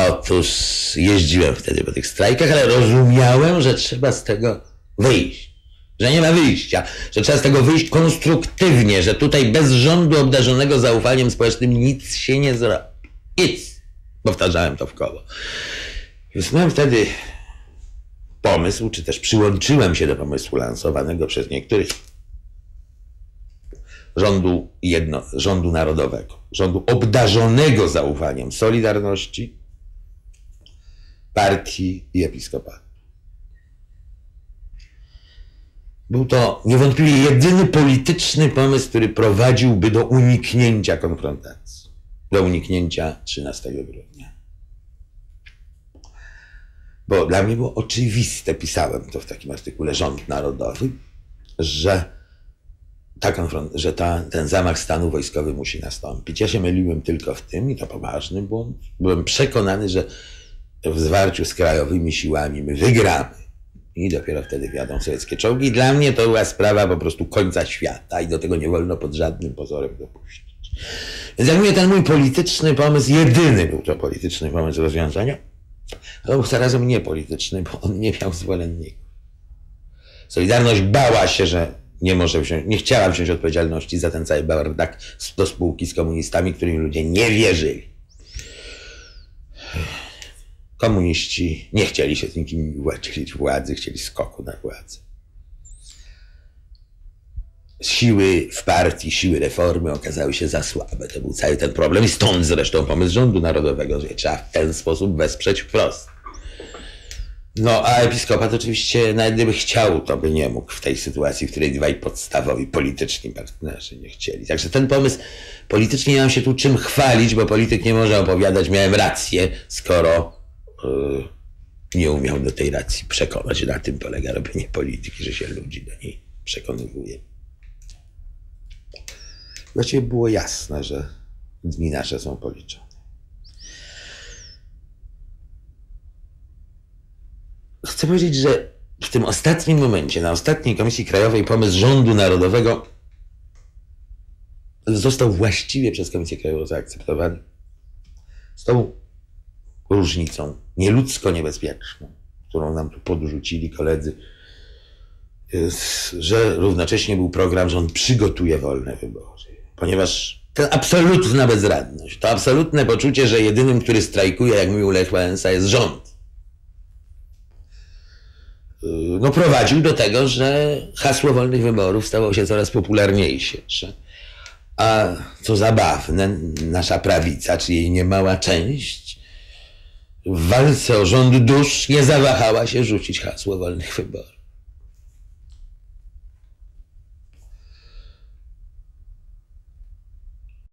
Otóż jeździłem wtedy po tych strajkach, ale rozumiałem, że trzeba z tego wyjść. Że nie ma wyjścia, że trzeba z tego wyjść konstruktywnie, że tutaj bez rządu obdarzonego zaufaniem społecznym nic się nie zrobi. Nic. Powtarzałem to w koło. Więc miałem wtedy pomysł, czy też przyłączyłem się do pomysłu lansowanego przez niektórych rządu narodowego, rządu obdarzonego zaufaniem Solidarności, partii i episkopatu. Był to niewątpliwie jedyny polityczny pomysł, który prowadziłby do uniknięcia konfrontacji, do uniknięcia 13 grudnia. Bo dla mnie było oczywiste, pisałem to w takim artykule Rząd Narodowy, że ten zamach stanu wojskowy musi nastąpić. Ja się myliłem tylko w tym, i to poważny błąd. Byłem przekonany, że w zwarciu z krajowymi siłami my wygramy. I dopiero wtedy wjadą sowieckie czołgi. Dla mnie to była sprawa po prostu końca świata i do tego nie wolno pod żadnym pozorem dopuścić. Więc jak mówię, ten mój polityczny pomysł, jedyny był to polityczny pomysł rozwiązania, ale był zarazem niepolityczny, bo on nie miał zwolenników. Solidarność bała się, że nie chciała wziąć odpowiedzialności za ten cały bardak do spółki z komunistami, którym ludzie nie wierzyli. Komuniści nie chcieli się z nikim dzielić władzy, chcieli skoku na władzę. Siły w partii, siły reformy okazały się za słabe. To był cały ten problem i stąd zresztą pomysł Rządu Narodowego, że trzeba w ten sposób wesprzeć wprost. No a episkopat oczywiście, nawet gdyby chciał, to by nie mógł w tej sytuacji, w której dwaj podstawowi polityczni partnerzy nie chcieli. Także ten pomysł politycznie nie mam się tu czym chwalić, bo polityk nie może opowiadać, miałem rację, skoro nie umiał do tej racji przekonać. Na tym polega robienie polityki, że się ludzi do niej przekonywuje. Właściwie było jasne, że dni nasze są policzone. Chcę powiedzieć, że w tym ostatnim momencie, na ostatniej Komisji Krajowej, pomysł Rządu Narodowego został właściwie przez Komisję Krajową zaakceptowany. Z tą różnicą nieludzko niebezpieczną, którą nam tu podrzucili koledzy, że równocześnie był program, że on przygotuje wolne wybory. Ponieważ ta absolutna bezradność, to absolutne poczucie, że jedynym, który strajkuje, jak mówił Lech Wałęsa, jest rząd, no prowadził do tego, że hasło wolnych wyborów stało się coraz popularniejsze. A co zabawne, nasza prawica, czy jej niemała część, w walce o rząd dusz nie zawahała się rzucić hasło wolnych wyborów.